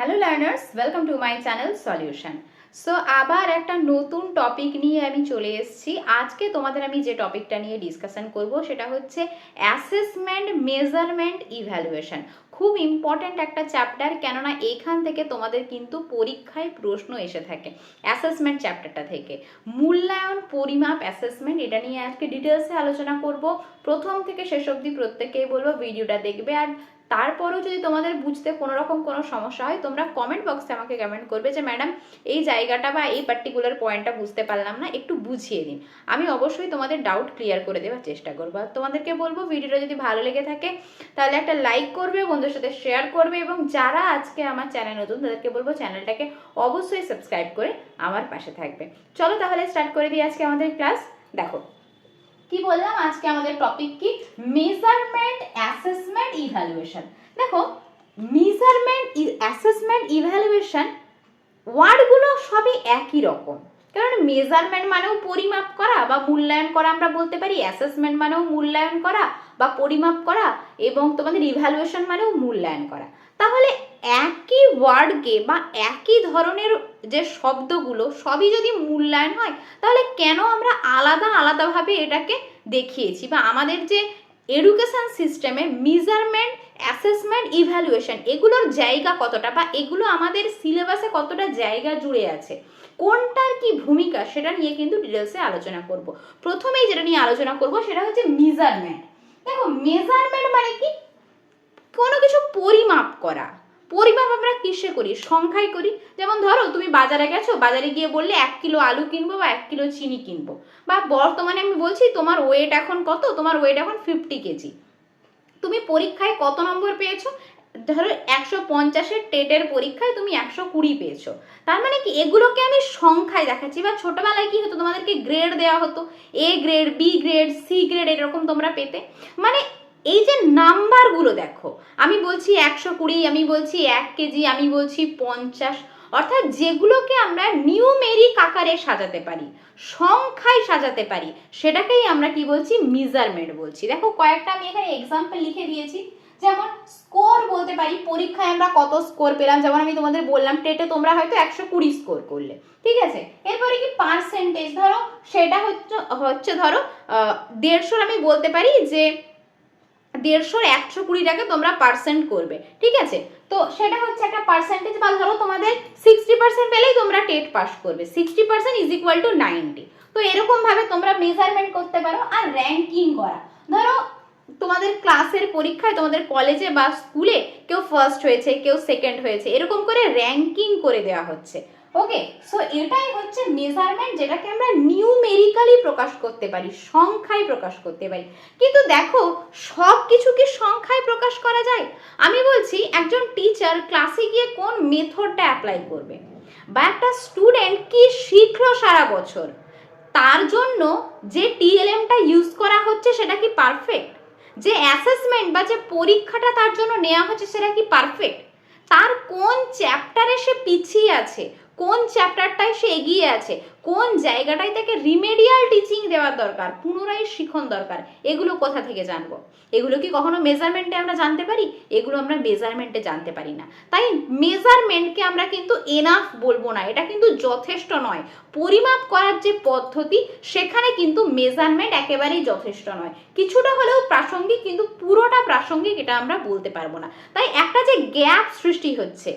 Hello learners, welcome to my channel solution. So আবার একটা নতুন টপিক নিয়ে আমি চলে এসেছি। আজকে তোমাদের আমি যে টপিকটা নিয়ে ডিসকাশন করব সেটা হচ্ছে অ্যাসেসমেন্ট, মেজারমেন্ট, ইভ্যালুয়েশন। খুব ইম্পর্ট্যান্ট একটা চ্যাপ্টার, কেননা এখান থেকে তোমাদের কিন্তু পরীক্ষায় প্রশ্ন এসে থাকে অ্যাসেসমেন্ট চ্যাপ্টারটা থেকে। মূল্যায়ন, পরিমাপ, অ্যাসেসমেন্ট, এটা নিয়ে আজকে ডিটেলসে আলোচনা করব। প্রথম থেকে শেষ অবধি প্রত্যেকেই বলবো ভিডিওটা দেখবে, আর তারপরেও যদি তোমাদের বুঝতে কোনো রকম কোনো সমস্যা হয় তোমরা কমেন্ট বক্সে আমাকে কমেন্ট করবে যে ম্যাডাম এই জায়গাটা বা এই পার্টিকুলার পয়েন্টটা বুঝতে পারলাম না, একটু বুঝিয়ে দিন। আমি অবশ্যই তোমাদের ডাউট ক্লিয়ার করে দেওয়ার চেষ্টা করবো। আর তোমাদেরকে বলবো ভিডিওটা যদি ভালো লেগে থাকে তাহলে একটা লাইক করবে, বন্ধুদের সাথে শেয়ার করবে, এবং যারা আজকে আমার চ্যানেল নতুন তাদেরকে বলবো চ্যানেলটাকে অবশ্যই সাবস্ক্রাইব করে আমার পাশে থাকবে। চলো তাহলে স্টার্ট করে দিই আজকে আমাদের ক্লাস। দেখো কি বললাম, আজকে আমাদের টপিক কি, মেজারমেন্ট, অ্যাসেসমেন্ট, ইভ্যালুয়েশন। দেখো মেজারমেন্ট, অ্যাসেসমেন্ট, ইভ্যালুয়েশন ওয়ার্ডগুলো সবই একই রকম, কারণ মেজারমেন্ট মানেও পরিমাপ করা বা মূল্যায়ন করা আমরা বলতে পারি, অ্যাসেসমেন্ট মানেও মূল্যায়ন করা বা পরিমাপ করা, এবং তোমাদের ইভ্যালুয়েশন মানেও মূল্যায়ন করা। তাহলে একই ওয়ার্ডকে বা একই ধরনের যে শব্দগুলো সবই যদি মূল্যায়ন হয়, তাহলে কেন আমরা আলাদা আলাদাভাবে এটাকে দেখিয়েছি, বা আমাদের যে এডুকেশন সিস্টেমে মেজারমেন্ট, অ্যাসেসমেন্ট, ইভ্যালুয়েশন এগুলোর জায়গা কতটা, বা এগুলো আমাদের সিলেবাসে কতটা জায়গা জুড়ে আছে, কোনটার কি ভূমিকা, সেটা নিয়ে কিন্তু ডিটেলসে আলোচনা করব। প্রথমেই যেটা নিয়ে আলোচনা করব সেটা হচ্ছে মেজারমেন্ট। দেখো মেজারমেন্ট মানে কি, কোনো কিছু পরিমাপ করা। পরিমাপ আমরা কিসে করি? সংখ্যায় করি। যেমন ধরো তুমি বাজারে গেছো, বাজারে গিয়ে বললে 1 কিলো আলু কিনবো বা 1 কিলো চিনি কিনবো, বা বর্তমানে আমি বলছি তোমার ওয়েট এখন কত, তোমার ওয়েট এখন 50 কেজি। তুমি পরীক্ষায় কত নম্বর পেয়েছো? ধরো 150-এর টেটের পরীক্ষায় তুমি 120 পেয়েছো। তার মানে কি, এগুলোকে আমি সংখ্যায় দেখাচ্ছি। বা ছোটবেলায় কি হতো, তোমাদেরকে গ্রেড দেওয়া হতো, A grade, B grade, C grade, এরকম তোমরা পেতে। মানে এই যে নাম্বারগুলো দেখো, আমি বলছি 120, আমি বলছি 1 কেজি, আমি বলছি 50, অর্থাৎ যেগুলোকে আমরা নিউমেরিক আকারে সাজাতে পারি, সংখ্যায় সাজাতে পারি, সেটাকেই আমরা কি বলছি, মেজারমেন্ট বলছি। দেখো কয়েকটা আমি এখানে এক্সাম্পল লিখে দিয়েছি। যেমন স্কোর বলতে পারি, পরীক্ষায় আমরা কত স্কোর পেলাম, যেমন আমি তোমাদের বললাম টেটে তোমরা হয়তো 120 স্কোর করলে, ঠিক আছে। এরপরে কি পার্সেন্টেজ, ধরো সেটা হচ্ছে ধরো 150, আমি বলতে পারি যে 150-র 120টাকে তোমরা পার্সেন্ট করবে, ঠিক আছে। তো সেটা হচ্ছে একটা পার্সেন্টেজ। বা ধরো তোমাদের 60% পেলেই তোমরা টেট পাস করবে, 60% ইজ ইকুয়াল টু 90। তো এরকম ভাবে তোমরা মেজারমেন্ট করতে পারো। আর র্যাঙ্কিং করা, ধরো তোমাদের ক্লাসের পরীক্ষায়, তোমাদের কলেজে বা স্কুলে কেউ ফার্স্ট হয়েছে, কেউ সেকেন্ড হয়েছে, এরকম করে র্যাঙ্কিং করে দেওয়া হচ্ছে। ওকে, সো এটাই হচ্ছে মেজারমেন্ট, যেটাকে আমরা নিউমেরিক্যালি প্রকাশ করতে পারি, সংখ্যায় প্রকাশ করতে পারি। কিন্তু দেখো সব কিছু কি সংখ্যায় প্রকাশ করা যায়? আমি বলছি একজন টিচার ক্লাসে গিয়ে কোন মেথডটা অ্যাপ্লাই করবে, বা একটা স্টুডেন্ট কি শিখলো সারা বছর, তার জন্য যে টিএলএমটা ইউজ করা হচ্ছে সেটা কি পারফেক্ট? যে অ্যাসেসমেন্ট বা যে পরীক্ষাটা তার জন্য নেওয়া হচ্ছে সেটা কি পারফেক্ট? তার কোন চ্যাপ্টারে সে পিছিয়ে আছে, কোন চ্যাপ্টারটায় সে এগিয়ে আছে, কোন জায়গাটায় তাকে রিমেডিয়াল টিচিং দেওয়ার দরকার, পুনরায় শিখন দরকার, এগুলো কোথা থেকে জানবো? এগুলো কি কখনো মেজারমেন্টে আমরা জানতে পারি? এগুলো আমরা মেজারমেন্টে জানতে পারি না। তাই মেজারমেন্টকে আমরা কিন্তু এনাফ বলবো না, এটা কিন্তু যথেষ্ট নয়। পরিমাপ করার যে পদ্ধতি সেখানে কিন্তু মেজারমেন্ট একেবারেই যথেষ্ট নয়, কিছুটা হলেও প্রাসঙ্গিক, কিন্তু পুরোটা প্রাসঙ্গিক এটা আমরা বলতে পারবো না। তাই একটা যে গ্যাপ সৃষ্টি হচ্ছে,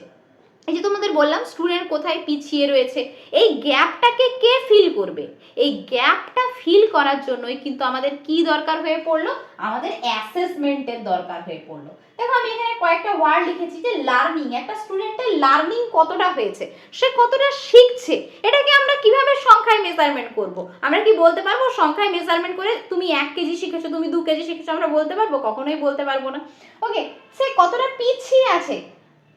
এই যে তোমাদের বললাম স্টুডেন্ট কোথায় পিছিয়ে রয়েছে, এই গ্যাপটাকে কে ফিল করবে? এই গ্যাপটা ফিল করার জন্যই কিন্তু আমাদের কি দরকার হয়ে পড়লো, আমাদের অ্যাসেসমেন্টের দরকার হয়ে পড়লো। দেখো আমি এখানে কয়েকটা ওয়ার্ড লিখেছি, যে লার্নিং, একটা স্টুডেন্টের লার্নিং কতটা হয়েছে, সে কতটা শিখছে, এটাকে আমরা কিভাবে সংখ্যায় মেজারমেন্ট করব? আমরা কি বলতে পারবো সংখ্যায় মেজারমেন্ট করে তুমি 1 কেজি শিখেছো, তুমি 2 কেজি শিখেছো, আমরা বলতে পারবো? কখনোই বলতে পারবো না। ওকে, সে কতটা পিছিয়ে আছে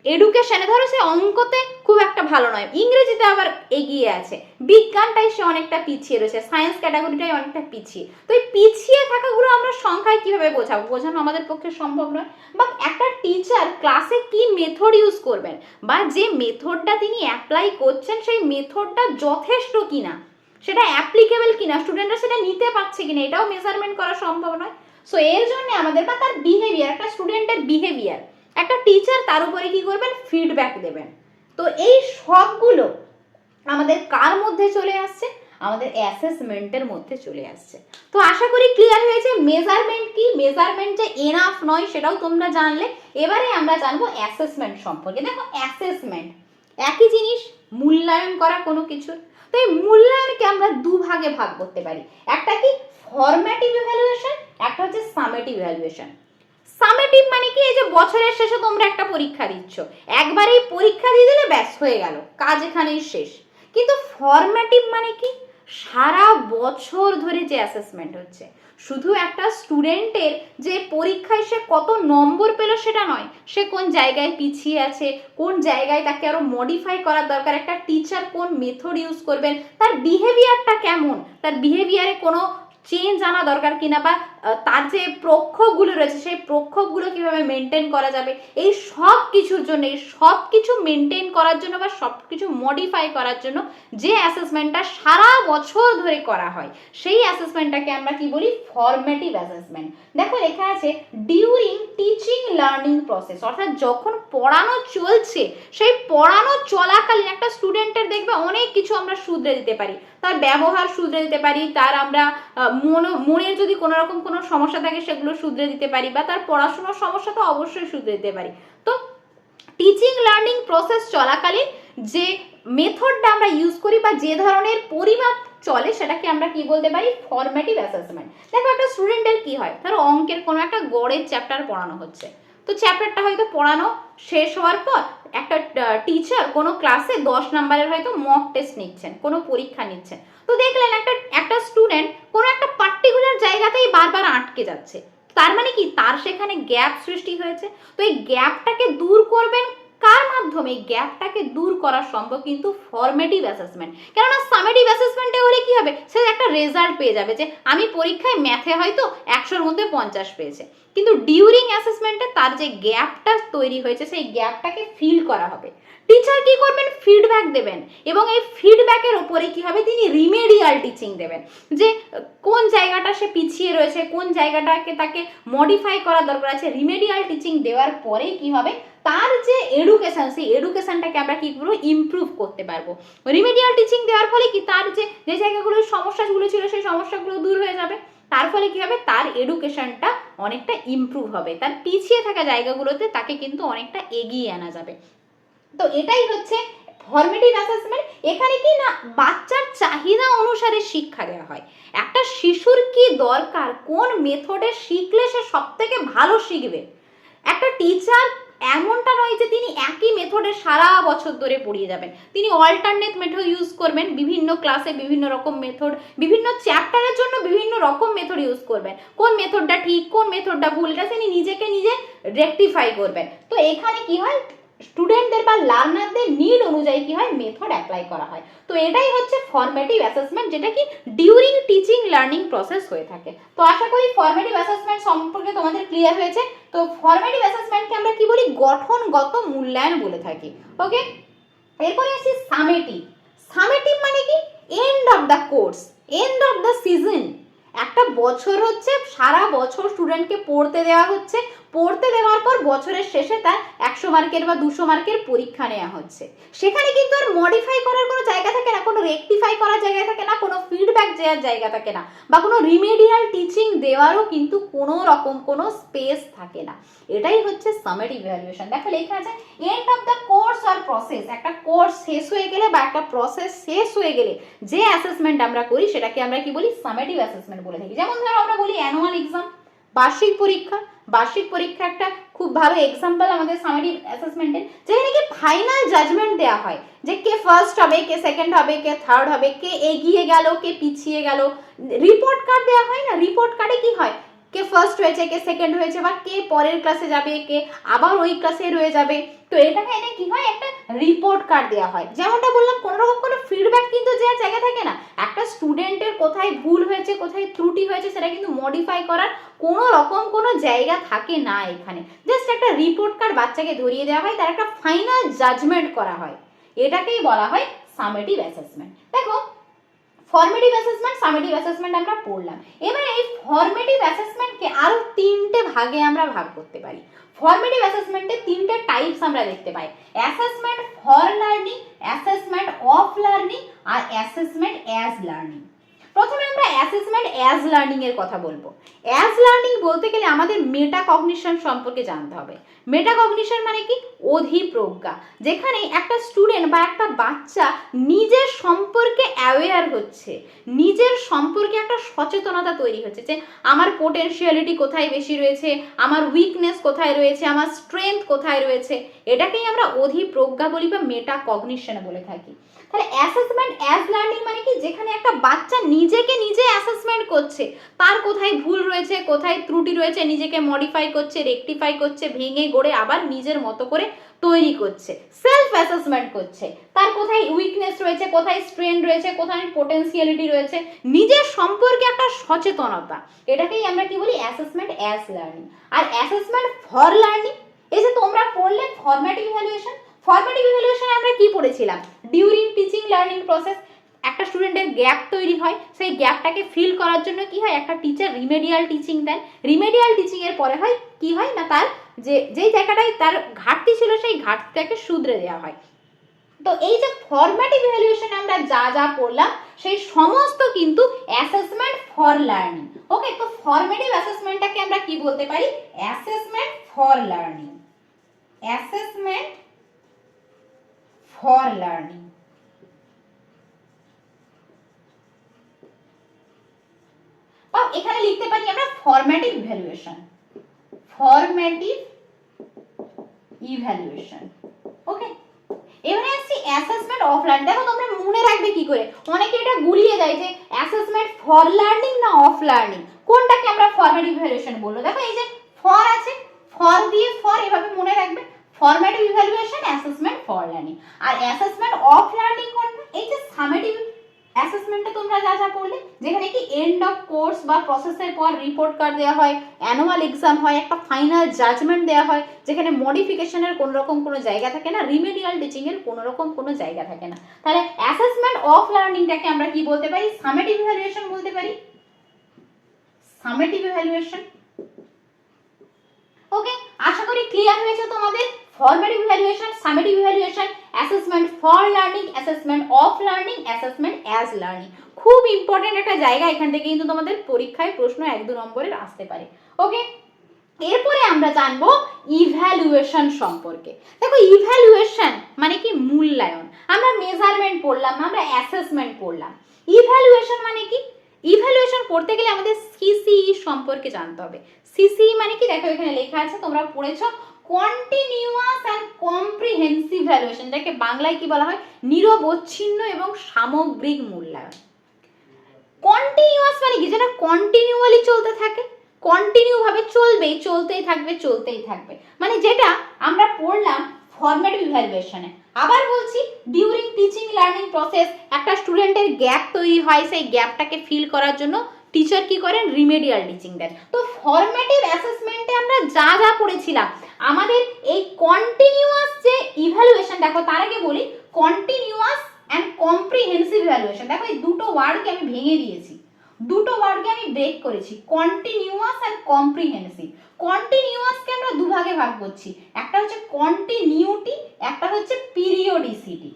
এডুকেশনে, ধরো সে অঙ্কতে খুব একটা ভালো নয়, ইংরেজিতে আবার এগিয়ে আছে, বিজ্ঞানটাই সে অনেকটা পিছিয়ে রয়েছে, সায়েন্স ক্যাটাগরিটাই অনেকটা পিছিয়ে। তো এই পিছিয়ে থাকাগুলো আমরা সংখ্যায় কিভাবে বোঝাবো? বোঝানো আমাদের পক্ষে সম্ভব নয়। বা একটা টিচার ক্লাসে কি মেথড ইউজ করবেন, বা যে মেথডটা তিনি অ্যাপ্লাই করছেন সেই মেথডটা যথেষ্ট কিনা, সেটা অ্যাপ্লিকেবল কিনা, স্টুডেন্টরা সেটা নিতে পারছে কিনা, এটাও মেজারমেন্ট করা সম্ভব নয়। সো এর জন্য আমাদের, বা তার বিহেভিয়ার, একটা স্টুডেন্টের বিহেভিয়ার, একটা টিচার তার উপরে কি করবেন, ফিডব্যাক দেবেন। তো এই সবগুলো আমাদের কার মধ্যে চলে আসছে, আমাদের অ্যাসেসমেন্টের মধ্যে চলে আসছে। তো আশা করি ক্লিয়ার হয়েছে মেজারমেন্ট কি, মেজারমেন্ট যে এনাফ নয় সেটাও তোমরা জানলে। এবারে আমরা জানবো অ্যাসেসমেন্ট সম্পর্কে। দেখো অ্যাসেসমেন্ট একই জিনিস, মূল্যায়ন করা কোনো কিছুর। তো এই মূল্যায়নকে আমরা দুভাগে ভাগ করতে পারি, একটা কি ফরম্যাটিভ ইভ্যালুয়েশন, একটা হচ্ছে সামেটিভ ইভ্যালুয়েশন। সামেটিভ মানে কি, এই যে বছরের শেষে তোমরা একটা পরীক্ষা দিচ্ছ, একবারেই পরীক্ষা দিয়ে দিলে ব্যাস হয়ে গেল, কাজ এখানেই শেষ। কিন্তু ফরম্যাটিভ মানে কি, সারা বছর ধরে যে অ্যাসেসমেন্ট হচ্ছে, শুধু একটা স্টুডেন্টের যে পরীক্ষায় সে কত নম্বর পেল সেটা নয়, সে কোন জায়গায় পিছিয়ে আছে, কোন জায়গায় তাকে আরো মডিফাই করার দরকার, একটা টিচার কোন মেথড ইউজ করবেন, তার বিহেভিয়ারটা কেমন, তার বিহেভিয়ারে কোনো চেঞ্জ আনা দরকার কিনা, বা তার যে প্রক্ষোভগুলো রয়েছে সেই প্রক্ষোভগুলো কিভাবে মেনটেন করা যাবে, এই সব কিছুর জন্য, এই সব কিছু মেনটেন করার জন্য বা সব কিছু মডিফাই করার জন্য যে অ্যাসেসমেন্টটা সারা বছর ধরে করা হয়, সেই অ্যাসেসমেন্টটাকে আমরা কি বলি, ফরম্যাটিভ অ্যাসেসমেন্ট। দেখো লেখা আছে ডিউরিং টিচিং লার্নিং প্রসেস, অর্থাৎ যখন পড়ানো চলছে সেই পড়ানো চলাকালীন একটা স্টুডেন্টের দেখবে অনেক কিছু আমরা শুধরে দিতে পারি, তার ব্যবহার শুধরে দিতে পারি, তার আমরা মনের যদি কোনো রকম কোনো সমস্যা থাকে সেগুলো শুধরে দিতে পারি, বা তার পড়াশোনার সমস্যা তো অবশ্যই শুধরে দিতে পারি। তো টিচিং লার্নিং প্রসেস চলাকালীন যে মেথডটা আমরা ইউজ করি বা যে ধরনের পরিমাপ চলে সেটাকে আমরা কি বলতে পারি, ফরম্যাটিভ অ্যাসেসমেন্ট। দেখো একটা স্টুডেন্টের কি হয়, ধরো অঙ্কের কোনো একটা গড়ের চ্যাপ্টার পড়ানো হচ্ছে, তো চ্যাপ্টারটা হয়তো পড়ানো শেষ হওয়ার পর একটা টিচার কোনো ক্লাসে 10 নম্বরের হয়তো মক টেস্ট নিচ্ছেন, কোনো পরীক্ষা নিচ্ছেন, তো দেখলেন একটা স্টুডেন্ট কোনো একটা পার্টিকুলার জায়গাতেই বারবার আটকে যাচ্ছে, তার মানে কি, তার সেখানে গ্যাপ সৃষ্টি হয়েছে। তো এই গ্যাপটাকে দূর করবেন কার মাধ্যমে, এই গ্যাপটাকে দূর করা সম্ভব কিন্তু ফরম্যাটিভ অ্যাসেসমেন্ট। কেননা সামেটিভ অ্যাসেসমেন্টে হলে কি হবে, সে একটা রেজাল্ট পেয়ে যাবে যে আমি পরীক্ষায় ম্যাথে হয়তো 100-র মধ্যে 50 পেয়েছে, কিন্তু ডিউরিং অ্যাসেসমেন্টে তার যে গ্যাপটা তৈরি হয়েছে সেই গ্যাপটাকে ফিল করা হবে। টিচার কি করবেন, ফিডব্যাক দেবেন, এবং এই ফিডব্যাকের ওপরে কি হবে, তিনি রিমেডিয়াল টিচিং দেবেন, যে কোন জায়গাটা সে পিছিয়ে রয়েছে, কোন জায়গাটাকে তাকে মডিফাই করার দরকার আছে। রিমেডিয়াল টিচিং দেওয়ার পরেই কি হবে, তার যে এডুকেশন, সেই এডুকেশনটাকে আমরা কি করবো, ইমপ্রুভ করতে পারবো। রিমেডিয়াল টিচিং দেওয়ার ফলে কি, তার যে জায়গাগুলো সমস্যাগুলো ছিল সেই সমস্যাগুলো দূর হয়ে যাবে, তার ফলে কি হবে, তার এডুকেশনটা অনেকটা ইমপ্রুভ হবে, তার পিছিয়ে থাকা জায়গাগুলোতে তাকে কিন্তু অনেকটা এগিয়ে আনা যাবে। তো এটাই হচ্ছে ফরমেটিভ অ্যাসেসমেন্ট। এখানে কি না, বাচ্চার চাহিদা অনুসারে শিক্ষা দেওয়া হয়, একটা শিশুর কি দরকার, কোন মেথডে শিখলে সে সব থেকে ভালো শিখবে। একটা টিচার এমনটা নয় যে তিনি একই মেথডে সারা বছর ধরে পড়িয়ে যাবেন, তিনি অল্টারনেট মেথড ইউজ করবেন, বিভিন্ন ক্লাসে বিভিন্ন রকম মেথড, বিভিন্ন চ্যাপ্টারের জন্য বিভিন্ন রকম মেথড ইউজ করবেন, কোন মেথডটা ঠিক কোন মেথডটা ভুল এটা তিনি নিজেকে নিজে রেকটিফাই করবেন। তো এখানে কি হয়, স্টুডেন্টদের বা লার্নারদের নিড অনুযায়ী কি হয়, মেথড অ্যাপ্লাই করা হয়। তো এটাই হচ্ছে ফরম্যাটিভ অ্যাসেসমেন্ট, যেটা কি ডিউরিং টিচিং লার্নিং প্রসেস হয়ে থাকে। তো আশা করি ফরম্যাটিভ অ্যাসেসমেন্ট সম্পর্কে তোমাদের ক্লিয়ার হয়েছে। তো ফরম্যাটিভ অ্যাসেসমেন্টকে আমরা কি বলি, গঠনগত মূল্যায়ন বলে থাকি। ওকে, এরপরে আসি সামেটিভ। সামেটিভ মানে কি, end of the course, end of the season. একটা বছর হচ্ছে, সারা বছর স্টুডেন্টকে পড়তে দেওয়া হচ্ছে, পড়তে দেওয়ার পর বছরের শেষে তার 100 মার্কের বা 200 মার্কের পরীক্ষা নেওয়া হচ্ছে। সেখানে কিন্তু আর মডিফাই করার কোনো জায়গা থাকে না, কোনো রেকটিফাই করার জায়গা থাকে না, কোনো ফিডব্যাক দেওয়ার জায়গা থাকে না, বা কোনো রিমেডিয়াল টিচিং দেওয়ারও কিন্তু কোনো রকম কোনো স্পেস থাকে না। এটাই হচ্ছে সামেটিভ ইভ্যালুয়েশন। দেখো লেখা আছে end of the course or process. একটা কোর্স শেষ হয়ে গেলে বা একটা প্রসেস শেষ হয়ে গেলে যে অ্যাসেসমেন্ট আমরা করি সেটাকে আমরা কি বলি, সামেটিভ অ্যাসেসমেন্ট বলে থাকি। যেমন ধরো আমরা বলি অ্যানুয়াল এক্সাম, বার্ষিক পরীক্ষা। বার্ষিক পরীক্ষা একটা খুব ভালো এক্সাম্পল আমাদের সামেটিভ অ্যাসেসমেন্টের, যেখানে কি ফাইনাল জাজমেন্ট দেওয়া হয় যে কে ফার্স্ট হবে, কে সেকেন্ড হবে, কে থার্ড হবে, কে এগিয়ে গেল, কে পিছিয়ে গেল। রিপোর্ট কার্ড দেওয়া হয় না, রিপোর্ট কার্ডে কি হয়, কে ফার্স্ট হয়েছে, কে সেকেন্ড হয়েছে, বা কে পরের ক্লাসে যাবে, কে আবার ওই ক্লাসে রয়ে যাবে। তো এটাকে এনে কি হয়, একটা রিপোর্ট কার্ড দেওয়া হয়। যেমনটা বললাম, কোনো রকম কোনো ফিডব্যাক কিন্তু দেওয়ার জায়গা থাকে না, একটা স্টুডেন্টের কোথায় ভুল হয়েছে, কোথায় ত্রুটি হয়েছে সেটা কিন্তু মডিফাই করার কোনো রকম কোনো জায়গা থাকে না এখানে। জাস্ট একটা রিপোর্ট কার্ড বাচ্চাকে ধরিয়ে দেওয়া হয়, তার একটা ফাইনাল জাজমেন্ট করা হয়, এটাকেই বলা হয় সামেটিভ অ্যাসেসমেন্ট। দেখো ফর্মেটিভ অ্যাসেসমেন্ট, সামেটিভ অ্যাসেসমেন্ট আমরা পড়লাম। এবার এই ফর্মেটিভ অ্যাসেসমেন্টকে আরো তিনটে ভাগে আমরা ভাগ করতে পারি। ফর্মেটিভ অ্যাসেসমেন্টে তিনটে টাইপস আমরা দেখতে পাই, assessment for learning, assessment of learning আর অ্যাসেসমেন্ট অ্যাজ লার্নিং। প্রথমে আমরা অ্যাসেসমেন্ট অ্যাজ লার্নিং এর কথা বলবো। অ্যাজ লার্নিং বলতে গেলে আমাদের মেটা কগনিশন সম্পর্কে জানতে হবে। মেটা কগনিশন মানে কি? অধিপ্রজ্ঞা, যেখানে একটা স্টুডেন্ট বা একটা বাচ্চা নিজের সম্পর্কে অ্যাওয়্যার হচ্ছে, নিজের সম্পর্কে একটা সচেতনতা তৈরি হচ্ছে যে আমার পোটেনশিয়ালিটি কোথায় বেশি রয়েছে, আমার উইকনেস কোথায় রয়েছে, আমার স্ট্রেংথ কোথায় রয়েছে, এটাকেই আমরা অধিপ্রজ্ঞা বলি বা মেটা কগনিশন বলে থাকি। তাহলে অ্যাসেসমেন্ট অ্যাজ লার্নিং মানে কি? যেখানে একটা বাচ্চা নিজেকে নিজে অ্যাসেসমেন্ট করছে, তার কোথায় ভুল রয়েছে, কোথায় ত্রুটি রয়েছে, নিজেকে মডিফাই করছে, রেকটিফাই করছে, ভেঙে গড়ে আবার নিজের মতো করে তৈরি করছে, সেলফ অ্যাসেসমেন্ট করছে, তার কোথায় উইকনেস রয়েছে, কোথায় স্ট্রেন রয়েছে, কোথায় পোটেনশিয়ালিটি রয়েছে, নিজের সম্পর্কে একটা সচেতনতা, এটাকেই আমরা কি বলি? Assessment as learning. আর অ্যাসেসমেন্ট ফর লার্নিং, এই যে তোমরা পড়লে ফরম্যাটিভ ইভ্যালুয়েশন, ফরম্যাটিভ ইভ্যালুয়েশনে আমরা কি পড়েছিলাম? ডিউরিং টিচিং লার্নিং প্রসেস একটা স্টুডেন্টের গ্যাপ তৈরি হয়, সেই গ্যাপটাকে ফিল করার জন্য কি হয়? একটা টিচার রিমেডিয়াল টিচিং দেন। রিমেডিয়াল টিচিং এর পরে হয় কি হয় না, তার যেই জায়গাটায় তার ঘাটতি ছিল সেই ঘাটতিটাকে শুধরে দেওয়া হয়। তো এই যে ফরম্যাটিভ ইভ্যালুয়েশনে আমরা যা যা পড়লাম সেই সমস্ত কিন্তু অ্যাসেসমেন্ট ফর লার্নিং। ওকে, তো ফরম্যাটিভ অ্যাসেসমেন্টটাকে আমরা কি বলতে পারি? Assessment for learning, assessment for learning. এখানে লিখতে পারি আমরা ফরম্যাটিভ ইভ্যালুয়েশন, ফরম্যাটিভ ইভ্যালুয়েশন। ওকে, এবারে আসছি অ্যাসেসমেন্ট অফ লার্নিং। দেখো তোমরা মনে রাখবে কি করে? অনেকে এটা গুলিয়ে যায় যে অ্যাসেসমেন্ট ফর লার্নিং না অফ লার্নিং, কোনটাকে আমরা ফরম্যাটিভ ইভ্যালুয়েশন বলবো। দেখো এই যে ফর আছে, ফর দিয়ে ফর, এভাবে মনে রাখবে, formative evaluation, assessment for learning. আর অ্যাসেসমেন্ট অফ লার্নিং কোনটা? এই যে সামেটিভ অ্যাসেসমেন্টে তোমরা যা যা পড়লে, যেখানে কি এন্ড অফ কোর্স বা প্রসেসের পর রিপোর্ট কার্ড দেওয়া হয়, অ্যানুয়াল এক্সাম হয়, একটা ফাইনাল জাজমেন্ট দেওয়া হয়, যেখানে মডিফিকেশনের কোনো রকম কোনো জায়গা থাকে না, রিমেডিয়াল টিচিং এর কোনো রকম কোনো জায়গা থাকে না। তাহলে অ্যাসেসমেন্ট অফ লার্নিংটাকে আমরা কি বলতে পারি? সামেটিভ ইভ্যালুয়েশন বলতে পারি, সামেটিভ ইভ্যালুয়েশন। ওকে, আশা করি ক্লিয়ার হয়েছে তোমাদের। Formative evaluation, summative evaluation, assessment for learning, assessment of learning, assessment as learning. খুব ইম্পর্টেন্ট একটা জায়গা, এখান থেকে কিন্তু তোমাদের পরীক্ষায় প্রশ্ন 1-2 নম্বরের আসতে পারে। ওকে, এরপরে আমরা জানবো ইভ্যালুয়েশন সম্পর্কে। দেখো ইভ্যালুয়েশন মানে কি? মূল্যায়ন। আমরা মেজারমেন্ট পড়লাম, আমরা অ্যাসেসমেন্ট পড়লাম, ইভ্যালুয়েশন মানে কি? ইভ্যালুয়েশন পড়তে গেলে আমাদের সিসিই সম্পর্কে জানতে হবে। সিসিই মানে কি? দেখো এখানে লেখা আছে, তোমরা পড়েছো, কন্টিনিউয়াস অ্যান্ড কম্প্রিহেন্সিভ ভ্যালুয়েশন, যাকে বাংলায় কি বলা হয়? নিরবচ্ছিন্ন এবং সামগ্রিক মূল্যায়ন। কন্টিনিউয়াস মানে কি? যেটা কন্টিনিউয়ালি চলতে থাকে, কন্টিনিউ ভাবে চলবেই, চলতেই থাকবে, চলতেই থাকবে, মানে যেটা আমরা পড়লাম ফরম্যাটিভ ইভ্যালুয়েশনে। আবার বলছি, ডিউরিং টিচিং লার্নিং প্রসেস একটা স্টুডেন্টের গ্যাপ তৈরি হয়, সেই গ্যাপটাকে ফিল করার জন্য টিচার কি করেন? রিমেডিয়াল টিচিং দেন। তো ফরম্যাটিভ অ্যাসেসমেন্টে আমরা যা যা পড়েছিলাম, আমাদের এই কন্টিনিউয়াস যে ইভ্যালুয়েশন, দেখো তার আগে বলি কন্টিনিউয়াস অ্যান্ড কম্প্রিহেন্সিভ ইভ্যালুয়েশন। দেখো এই দুটো ওয়ার্ডকে আমি ভেঙে দিয়েছি, দুটো ওয়ার্ডকে আমি ব্রেক করেছি, কন্টিনিউয়াস অ্যান্ড কম্প্রিহেন্সিভ। কন্টিনিউয়াসকে আমরা দুভাগে ভাগ করছি, একটা হচ্ছে কন্টিনিউটি, একটা হচ্ছে পিরিয়ডিসিটি।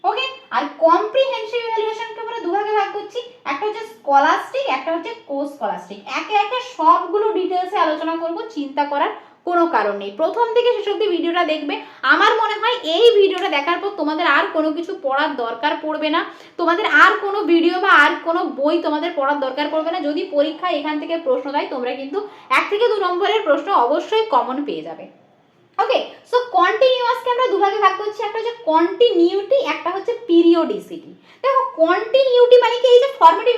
ওকে, আর কম্প্রিহেনসিভ ইভ্যালুয়েশনকে আমরা দুভাগে ভাগ করছি, একটা হচ্ছে স্কলাস্টিক, একটা হচ্ছে কোস্কলাস্টিক। একে একে সবগুলো ডিটেইলসে আলোচনা করব, চিন্তা করার কোনো কারণ নেই। প্রথম থেকে শেষ অবধি ভিডিওটা দেখবে। আমার মনে হয় এই ভিডিওটা দেখার পর তোমাদের আর কোনো কিছু পড়ার দরকার পড়বে না, তোমাদের আর কোনো ভিডিও বা আর কোনো বই তোমাদের পড়ার দরকার পড়বে না। যদি পরীক্ষায় এখান থেকে প্রশ্ন দেয়, তোমরা কিন্তু 1 থেকে 2 নম্বরের প্রশ্ন অবশ্যই কমন পেয়ে যাবে। ওকে, সো কন্টিনিউয়াসকে আমরা দুভাগে ভাগ করছি, একটা হচ্ছে কন্টিনিউটি, একটা হচ্ছে পিরিয়ডিসিটি। দেখো কন্টিনিউটি মানে কি? এই যে ফরম্যাটিভ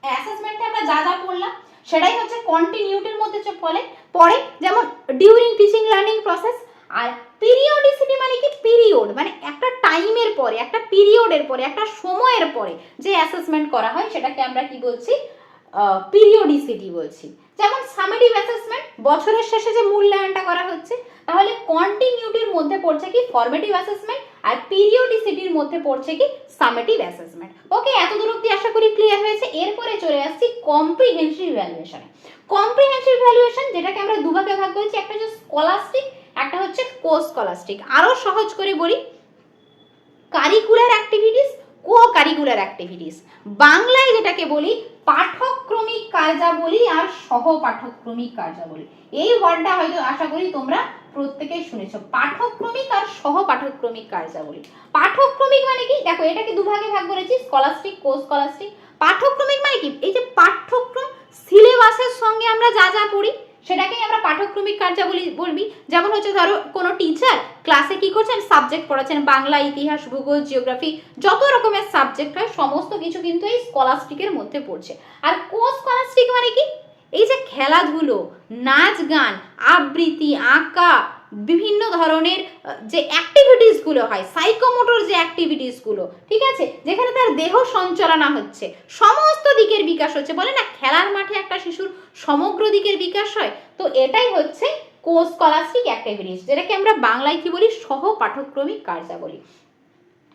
অ্যাসেসমেন্টে আমরা যা যা পড়লাম সেটাই হচ্ছে কন্টিনিউটির মধ্যে পড়ে, যেমন ডিউরিং টিচিং লার্নিং প্রসেস। আর পিরিয়ডিসিটি মানে কি? পিরিয়ড মানে একটা টাইমের পরে, একটা পিরিয়ডের পরে, একটা সময়ের পরে যে অ্যাসেসমেন্ট করা হয় সেটাকে আমরা কি বলছি? পিরিয়ডিসিটি বলছি। যেমন সামেটিভ অ্যাসেসমেন্ট, বছরের শেষে যে মূল্যায়নটা করা হচ্ছে, তাহলে কন্টিনিউটির মধ্যে পড়ছে কি? Formative assessment. আর পিরিয়ডিসিটির মধ্যে পড়ছে কি সামেটিভ অ্যাসেসমেন্ট। ওকে, এত দূর অবধি আশা করি ক্লিয়ার হয়েছে। এরপরে চলে আসছি কম্প্রিহেনসিভ ভ্যালুয়েশনে। কম্প্রিহেনসিভ ভ্যালুয়েশন যেটাকে আমরা দুভাগে ভাগ করেছি, একটা হচ্ছে স্কলাস্টিক, একটা হচ্ছে কো স্কলাস্টিক। আরো সহজ করে বলি, curricular activities, co curricular activities. বাংলায় যেটাকে বলি পাঠক্রমিক কার্যাবলী আর সহ পাঠক্রমিক কার্যাবলী। এই ওয়ার্ডটা হয়তো আশা করি তোমরা প্রত্যেকেই শুনেছো, পাঠক্রমিক আর সহ পাঠক্রমিক কার্যাবলী। পাঠক্রমিক মানে কি, দেখো এটাকে দুভাগে ভাগ করেছি, স্কলাস্টিক, কো স্কলাস্টিক। পাঠক্রমিক মানে কি, এই যে পাঠ্যক্রম সিলেবাসের সঙ্গে আমরা যা যা পড়ি সেটাকেই আমরা পাঠক্রমিক কার্যাবলী বলবি। যেমন হচ্ছে ধরো কোনো টিচার ক্লাসে কি করছেন, সাবজেক্ট পড়াচ্ছেন, বাংলা, ইতিহাস, ভূগোল, জিওগ্রাফি, যত রকমের সাবজেক্ট হয় সমস্ত কিছু কিন্তু এই স্কলাস্টিকের মধ্যে পড়ছে। আর কো স্কলাস্টিক মানে কি, এই যে খেলাধুলো, নাচ গান, আবৃত্তি, আঁকা, বিভিন্ন ধরনের যে অ্যাক্টিভিটিসগুলো হয়, সাইকোমোটর যে অ্যাক্টিভিটিসগুলো, ঠিক আছে, যেখানে তার দেহ সঞ্চালনা হচ্ছে, সমস্ত দিকের বিকাশ হচ্ছে। বলে না খেলার মাঠে একটা শিশুর সমগ্র দিকের বিকাশ হয়, তো এটাই হচ্ছে কো স্কলাস্টিক অ্যাক্টিভিটিস, যেটাকে আমরা বাংলায় কি বলি, সহ পাঠক্রমিক কার্যাবলী।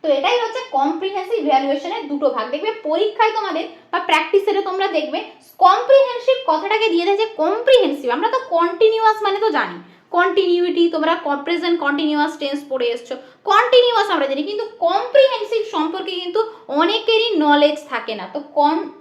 তো এটাই হচ্ছে কম্প্রিহেনসিভ ভ্যালুয়েশনের দুটো ভাগ। দেখবে পরীক্ষায় তোমাদের বা প্র্যাকটিসে তোমরা দেখবে কম্প্রিহেনসিভ কথাটাকে দিয়ে দেয় যে কম্প্রিহেনসিভ, আমরা তো কন্টিনিউয়াস মানে তো জানি, কন্টিনিউইটি, তোমরা প্রেজেন্ট কন্টিনিউয়াস টেন্স পড়ে এসছো, কন্টিনিউয়াস আমরা জানি, কিন্তু কম্প্রিহেনসিভ সম্পর্কে কিন্তু অনেকেরই নলেজ থাকে না। তো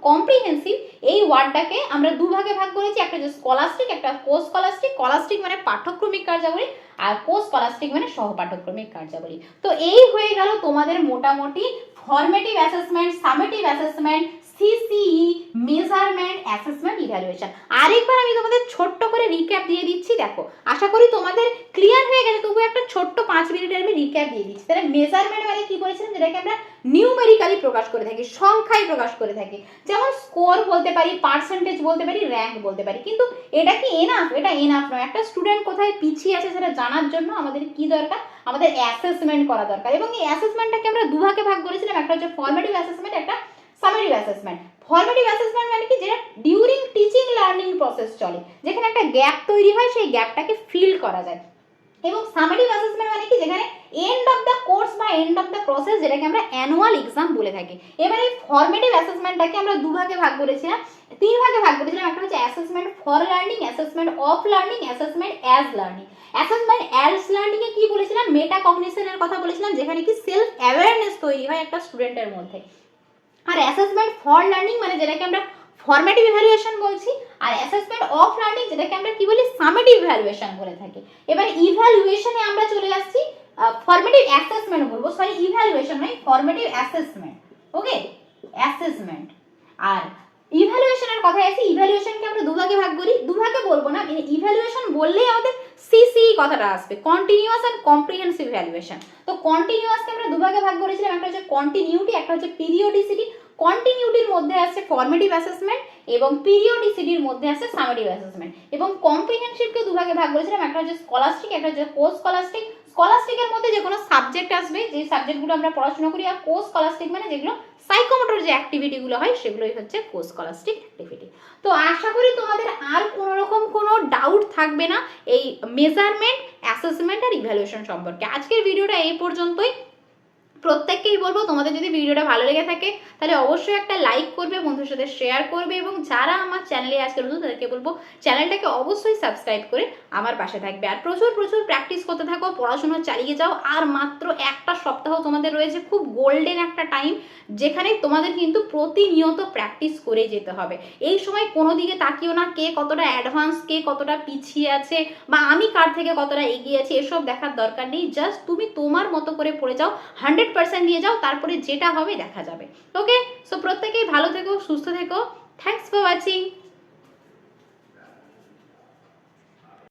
কম্প্রিহেনসিভ এই ওয়ার্ডটাকে আমরা দুভাগে ভাগ করেছি, একটা হচ্ছে স্কলাস্টিক, একটা কো স্কলাস্টিক। স্কলাস্টিক মানে পাঠ্যক্রমিক কার্যাবলী, আর কো স্কলাস্টিক মানে সহ পাঠ্যক্রমিক কার্যাবলী। তো এই হয়ে গেল তোমাদের মোটামুটি formative assessment, summative assessment, CCE, measurement, assessment, evaluation. আরেকবার আমি তোমাদের ছোট্ট করে রিক্যাপ দিয়ে দিচ্ছি। দেখো আশা করি তোমাদের ক্লিয়ার হয়ে গেছে, তবু একটা ছোট্ট 5 মিনিটের আমি রিক্যাপ দিয়ে দিচ্ছি। তাহলে মেজারমেন্ট মানে কি বলেছিলাম, যেটাকে আমরা নিউমেরিক্যালি প্রকাশ করে থাকি, সংখ্যায় প্রকাশ করে থাকি, যেমন স্কোর বলতে পারি, পার্সেন্টেজ বলতে পারি, র্যাঙ্ক বলতে পারি। কিন্তু এটা কি এনাফ? এটা এনাফ নয়। একটা স্টুডেন্ট কোথায় পিছিয়ে আছে সেটা জানার জন্য আমাদের কি দরকার, আমাদের অ্যাসেসমেন্ট করা দরকার। এবং এই অ্যাসেসমেন্টটাকে আমরা দুভাগে ভাগ করেছিলাম, একটা হচ্ছে ফরমেটিভ অ্যাসেসমেন্ট, একটা সামেটিভ অ্যাসেসমেন্ট। ফরমেটিভ অ্যাসেসমেন্ট মানে কি, যেটা ডিউরিং টিচিং লার্নিং প্রসেস চলে, যেখানে একটা গ্যাপ তৈরি হয়, সেই গ্যাপটাকে ফিল করা যায়। এবং সামেটিভ অ্যাসেসমেন্ট মানে কি, যেখানে এন্ড অফ দ্য কোর্স বা এন্ড অফ দ্য প্রসেস, যেটাকে আমরা অ্যানুয়াল এক্সাম বলে থাকি। এবার এই ফরমেটিভ অ্যাসেসমেন্টটাকে আমরা দুভাগে ভাগ করেছিলাম, 3 ভাগে ভাগ করেছিলাম। একটা হচ্ছে assessment for learning, assessment of learning, assessment as learning. Assessment as learning এ কি বলেছিলাম, মেটা কগনিশনের কথা বলেছিলাম, যেখানে কি সেলফ অ্যাওয়ারনেস তৈরি হয় একটা স্টুডেন্টের মধ্যে। আর অ্যাসেসমেন্ট ফর লার্নিং মানে যেটাকে আমরা ফরমেটিভ ইভ্যালুয়েশন বলছি, আর অ্যাসেসমেন্ট অফ লার্নিং যেটাকে আমরা কি বলি, সামেটিভ ইভ্যালুয়েশন বলে থাকি। এবার ইভ্যালুয়েশনে আমরা চলে আসছি, ফরমেটিভ অ্যাসেসমেন্ট বলবো, সরি ইভ্যালুয়েশন নয়, ফরমেটিভ অ্যাসেসমেন্ট। ওকে, অ্যাসেসমেন্ট আর ইভ্যালুয়েশনের কথায় আসি। ইভ্যালুয়েশনকে আমরা দুভাগে ভাগ করি, দুভাগে বলবো না, ইভ্যালুয়েশন বললেই আমাদের সিসিই কথাটা আসবে, কন্টিনিউয়াস এন্ড কম্প্রিহেনসিভ ভ্যালুয়েশন। তো কন্টিনিউয়াসকে আমরা দুভাগে ভাগ করেছিলাম, একটা হচ্ছে কন্টিনিউটি, একটা হচ্ছে পিরিয়ডিসিটি। কন্টিনিউটির মধ্যে আছে ফরমেটিভ অ্যাসেসমেন্ট এবং পিরিয়ডিসিটির মধ্যে আছে সামেটিভ অ্যাসেসমেন্ট। এবং কম্প্রিহেনসিভকে দুভাগে ভাগ করেছিলাম, একটা হচ্ছে স্কলাস্টিক, একটা হচ্ছে কো স্কলাস্টিক। স্কলাস্টিকের মধ্যে যে কোনো সাবজেক্ট আসবে, যে সাবজেক্টগুলো আমরা পড়াশোনা করি, আর কো স্কলাস্টিক মানে যেগুলো সাইকোমোটর যে অ্যাক্টিভিটিগুলো হয় সেগুলোই হচ্ছে কো স্কলাস্টিক অ্যাক্টিভিটি। তো আশা করি তোমাদের আর কোনো রকম কোনো ডাউট থাকবে না এই মেজারমেন্ট, অ্যাসেসমেন্ট আর ইভ্যালুয়েশন সম্পর্কে। আজকের ভিডিওটা এই পর্যন্তই। প্রত্যেককেই বলবো, তোমাদের যদি ভিডিওটা ভালো লেগে থাকে তাহলে অবশ্যই একটা লাইক করবে, বন্ধুদের সাথে শেয়ার করবে, এবং যারা আমার চ্যানেলে আজকে নতুন তাদেরকে বলবো চ্যানেলটাকে অবশ্যই সাবস্ক্রাইব করে আমার পাশে থাকবে। আর প্রচুর প্রচুর প্র্যাকটিস করতে থাকো, পড়াশোনা চালিয়ে যাও। আর মাত্র একটা সপ্তাহ তোমাদের রয়েছে, খুব গোল্ডেন একটা টাইম, যেখানে তোমাদের কিন্তু প্রতিনিয়ত প্র্যাকটিস করে যেতে হবে। এই সময় কোনো দিকে তাকিও না কে কতটা অ্যাডভান্স, কে কতটা পিছিয়ে আছে, বা আমি কার থেকে কতটা এগিয়ে আছি, এসব দেখার দরকার নেই। জাস্ট তুমি তোমার মতো করে পড়ে যাও, 100% দিয়ে যাও, তারপরে যেটা হবে দেখা যাবে। ওকে, সো প্রত্যেকেই ভালো থেকো, সুস্থ থেকো। Thanks for watching.